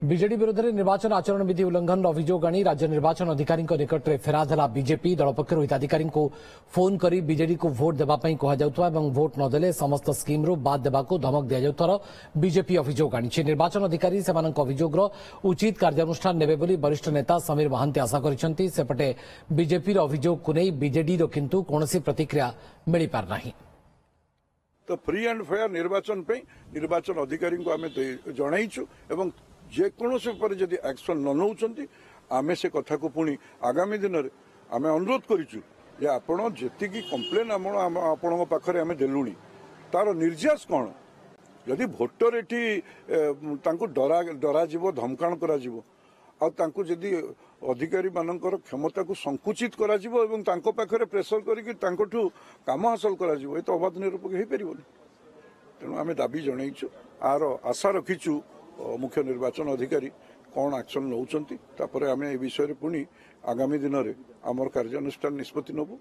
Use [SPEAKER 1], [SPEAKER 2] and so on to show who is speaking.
[SPEAKER 1] BJD ବିରୋଧରେ ନିର୍ବାଚନ ଆଚରଣ ବିଧି ଉଲ୍ଲଂଘନର ଅଭିଯୋଗ ଆଣି ରାଜ୍ୟ ନିର୍ବାଚନ ଅଧିକାରୀଙ୍କ ନିକଟରେ ଫେରାଦ ହେଲା ବିଜେପି। ଦଳ ପକ୍ଷରୁ ହିତାଧିକାରୀଙ୍କୁ ଫୋନ୍ କରି ବିଜେଡିକୁ ଭୋଟ ଦେବା ପାଇଁ କୁହାଯାଉଥିବା ଏବଂ ଭୋଟ ନଦେଲେ ସମସ୍ତ ସ୍କିମ୍ରୁ ବାଦ୍ ଦେବାକୁ ଧମକ ଦିଆଯାଉଥିବାର ବିଜେପି ଅଭିଯୋଗ ଆଣିଛି। ନିର୍ବାଚନ ଅଧିକାରୀ ସେମାନଙ୍କ ଅଭିଯୋଗର ଉଚିତ କାର୍ଯ୍ୟାନୁଷ୍ଠାନ ନେବେ ବୋଲି ବରିଷ୍ଠ ନେତା ସମୀର ମହାନ୍ତି ଆଶା କରିଛନ୍ତି। ସେପଟେ ବିଜେପିର ଅଭିଯୋଗକୁ ନେଇ ବିଜେଡିର କିନ୍ତୁ କୌଣସି ପ୍ରତିକ୍ରିୟା ମିଳିପାରିନାହିଁ।
[SPEAKER 2] तो फ्री एंड फेयर निर्वाचन पे निर्वाचन अधिकारी को आम जनईचु एवं जेकोसी जदि एक्शन न नौ आम से कथा को पुणी आगामी दिन में आम अनुरोध करूँ आपण जी कम्प्लेन आपण पाखे आम देलुणी तार निर्यास कौन जदि भोटर ये डरा धमकाण करा जदि अधिकारी मानकर क्षमता को संकुचित करा एवं तांको पाखरे प्रेसर करके काम हासिल करा ये तो अबाध निरूपक हो पार तेणु आम दाबी जनईचु आर आशा रखीचु मुख्य निर्वाचन अधिकारी कौन एक्शन नौ आम ए विषय पुणी आगामी दिन में आमर कार्यानुष्ठान निष्पत्ति नबू।